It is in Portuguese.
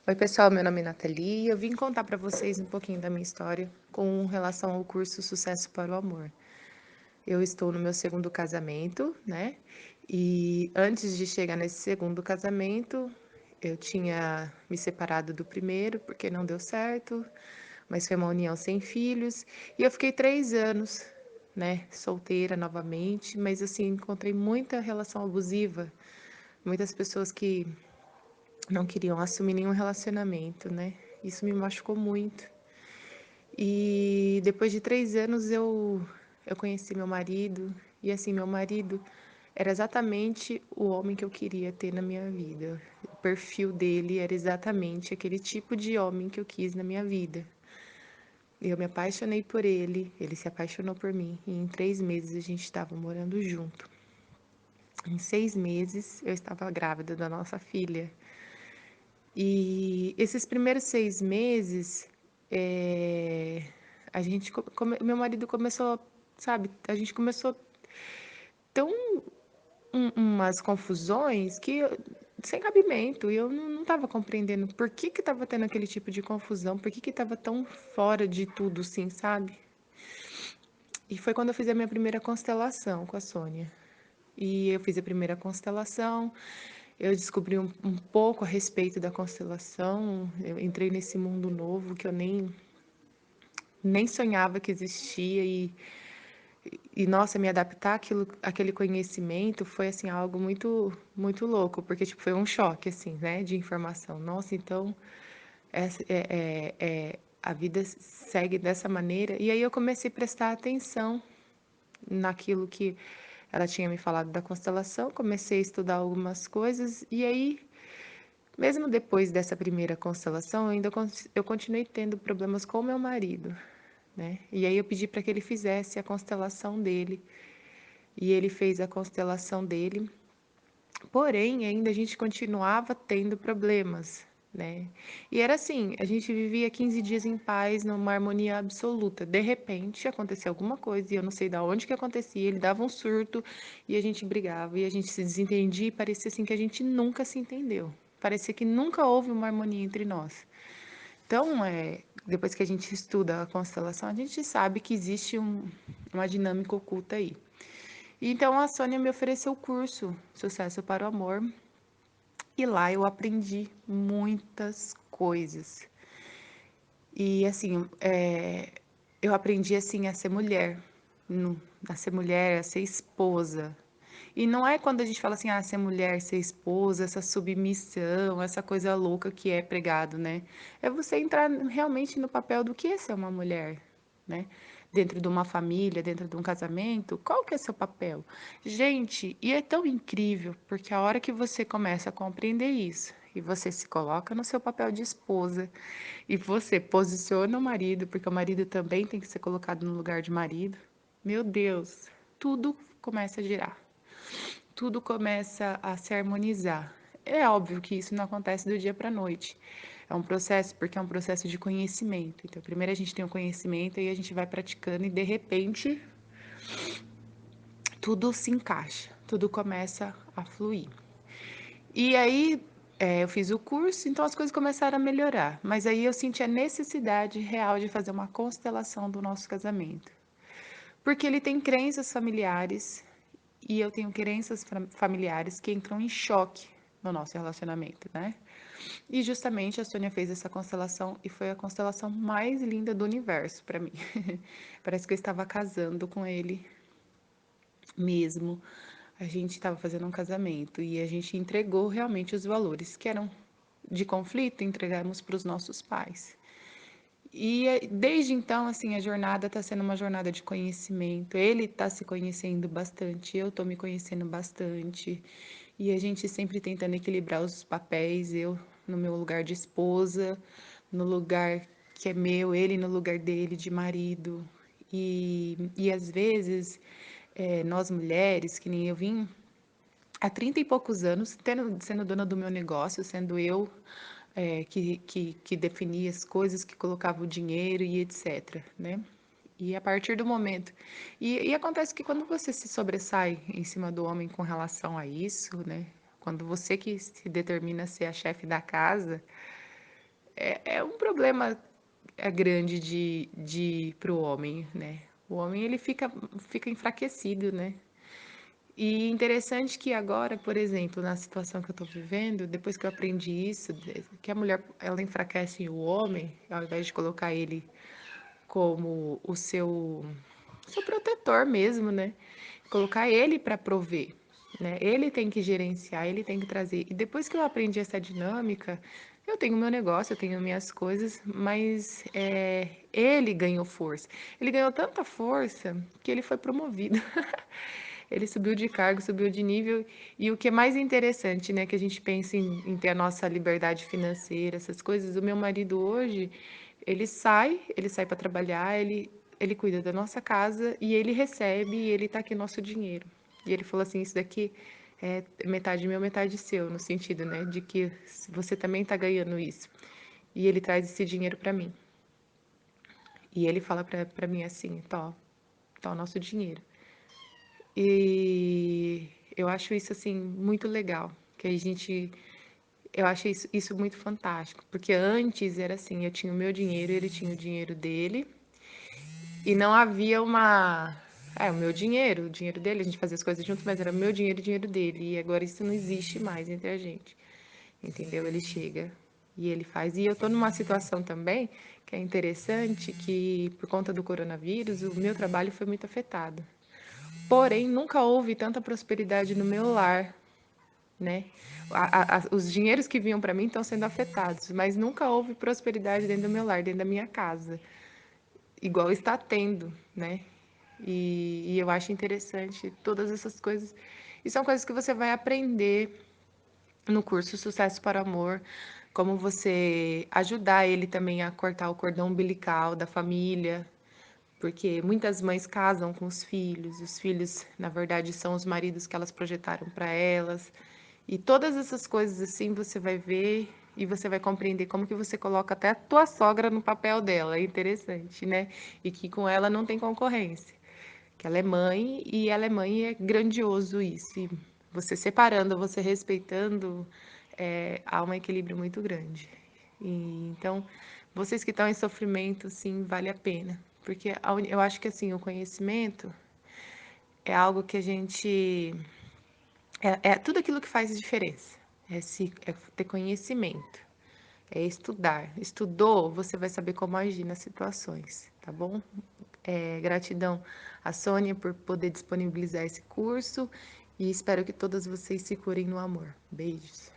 Oi, pessoal, meu nome é Nathalie e eu vim contar para vocês um pouquinho da minha história com relação ao curso Sucesso para o Amor. Eu estou no meu segundo casamento, né? E antes de chegar nesse segundo casamento, eu tinha me separado do primeiro porque não deu certo, mas foi uma união sem filhos. E eu fiquei 3 anos, né, solteira novamente, mas assim, encontrei muita relação abusiva, muitas pessoas que não queriam assumir nenhum relacionamento, né? Isso me machucou muito. E depois de 3 anos eu conheci meu marido, e assim, meu marido era exatamente o homem que eu queria ter na minha vida. O perfil dele era exatamente aquele tipo de homem que eu quis na minha vida. Eu me apaixonei por ele se apaixonou por mim, e em 3 meses a gente estava morando junto. Em 6 meses eu estava grávida da nossa filha. E esses primeiros 6 meses, eh, meu marido começou, sabe, a gente começou tão umas confusões sem cabimento, e eu não estava compreendendo por que que estava tendo aquele tipo de confusão, por que que estava tão fora de tudo, assim, sabe? E foi quando eu fiz a minha primeira constelação com a Sônia. E eu fiz a primeira constelação, eu descobri um pouco a respeito da constelação, eu entrei nesse mundo novo que eu nem sonhava que existia e nossa, me adaptar aquele conhecimento foi assim algo muito louco, porque tipo foi um choque assim, né, de informação. Nossa, então a vida segue dessa maneira. E aí eu comecei a prestar atenção naquilo que ela tinha me falado da constelação, comecei a estudar algumas coisas e aí mesmo depois dessa primeira constelação, eu continuei tendo problemas com meu marido, né? E aí eu pedi para que ele fizesse a constelação dele. E ele fez a constelação dele. Porém, ainda a gente continuava tendo problemas, né? E era assim, a gente vivia 15 dias em paz, numa harmonia absoluta. De repente, acontecia alguma coisa e eu não sei de onde que acontecia, ele dava um surto e a gente brigava e a gente se desentendia e parecia assim que a gente nunca se entendeu. Parecia que nunca houve uma harmonia entre nós. Então, depois que a gente estuda a constelação, a gente sabe que existe uma dinâmica oculta aí. Então, a Sônia me ofereceu o curso Sucesso para o Amor e lá eu aprendi muitas coisas. E, assim, eu aprendi, assim, a ser mulher, a ser mulher, a ser esposa. E não é quando a gente fala assim, ser mulher, ser esposa, essa submissão, essa coisa louca que é pregado, né? É você entrar realmente no papel do que é ser uma mulher, né? Dentro de uma família, dentro de um casamento, qual que é seu papel? Gente, e é tão incrível, porque a hora que você começa a compreender isso, e você se coloca no seu papel de esposa, e você posiciona o marido, porque o marido também tem que ser colocado no lugar de marido, meu Deus, tudo começa a girar, tudo começa a se harmonizar. É óbvio que isso não acontece do dia para a noite. É um processo, porque é um processo de conhecimento. Então, primeiro a gente tem o conhecimento e a gente vai praticando e de repente tudo se encaixa, tudo começa a fluir. E aí eu fiz o curso, então as coisas começaram a melhorar. Mas aí eu senti a necessidade real de fazer uma constelação do nosso casamento. Porque ele tem crenças familiares e eu tenho crenças familiares que entram em choque no nosso relacionamento, né? E justamente a Sônia fez essa constelação e foi a constelação mais linda do universo para mim. Parece que eu estava casando com ele mesmo. A gente estava fazendo um casamento e a gente entregou realmente os valores que eram de conflito, entregamos para os nossos pais. E desde então, assim, a jornada está sendo uma jornada de conhecimento. Ele está se conhecendo bastante, eu estou me conhecendo bastante. E a gente sempre tentando equilibrar os papéis, eu no meu lugar de esposa, no lugar que é meu, ele no lugar dele de marido. E às vezes, nós mulheres, que nem eu vim há 30 e poucos anos, sendo dona do meu negócio, sendo eu que definia as coisas, que colocava o dinheiro e etc, né? E a partir do momento... E acontece que quando você se sobressai em cima do homem com relação a isso, né? Quando você que se determina a ser a chefe da casa, é um problema grande para o homem, né? O homem ele fica enfraquecido, né? E interessante que agora, por exemplo, na situação que eu estou vivendo, depois que eu aprendi isso, que a mulher ela enfraquece o homem, ao invés de colocar ele como seu protetor mesmo, né? Colocar ele para prover, né? Ele tem que gerenciar, ele tem que trazer. E depois que eu aprendi essa dinâmica, eu tenho meu negócio, eu tenho minhas coisas, mas ele ganhou força. Ele ganhou tanta força que ele foi promovido. Ele subiu de cargo, subiu de nível. E o que é mais interessante, né, que a gente pensa em ter a nossa liberdade financeira, essas coisas. O meu marido hoje, ele sai para trabalhar, ele cuida da nossa casa e ele recebe e ele tá aqui nosso dinheiro. E ele falou assim, isso daqui é metade meu, metade seu, no sentido, né, de que você também tá ganhando isso. E ele traz esse dinheiro para mim. E ele fala para mim assim, tá o nosso dinheiro. E eu acho isso assim muito legal, que a gente eu acho isso muito fantástico, porque antes era assim, eu tinha o meu dinheiro, ele tinha o dinheiro dele, e não havia o meu dinheiro, o dinheiro dele, a gente fazia as coisas juntos, mas era o meu dinheiro e o dinheiro dele, e agora isso não existe mais entre a gente. Entendeu? Ele chega e ele faz. E eu tô numa situação também que é interessante, que por conta do coronavírus, o meu trabalho foi muito afetado. Porém, nunca houve tanta prosperidade no meu lar, né? Os dinheiros que vinham para mim estão sendo afetados, mas nunca houve prosperidade dentro do meu lar, dentro da minha casa, igual está tendo, né? E eu acho interessante todas essas coisas. E são coisas que você vai aprender no curso Sucesso para o Amor, como você ajudar ele também a cortar o cordão umbilical da família, porque muitas mães casam com os filhos, na verdade, são os maridos que elas projetaram para elas. E todas essas coisas assim você vai ver e você vai compreender como que você coloca até a tua sogra no papel dela. É interessante, né? E que com ela não tem concorrência. Que ela é mãe e ela é mãe e é grandioso isso. E você separando, você respeitando, há um equilíbrio muito grande. E, então, vocês que estão em sofrimento, sim, vale a pena. Porque eu acho que assim, o conhecimento é algo que a gente. É tudo aquilo que faz diferença. É ter conhecimento. É estudar. Estudou, você vai saber como agir nas situações, tá bom? Gratidão a Sônia por poder disponibilizar esse curso e espero que todas vocês se curem no amor. Beijos.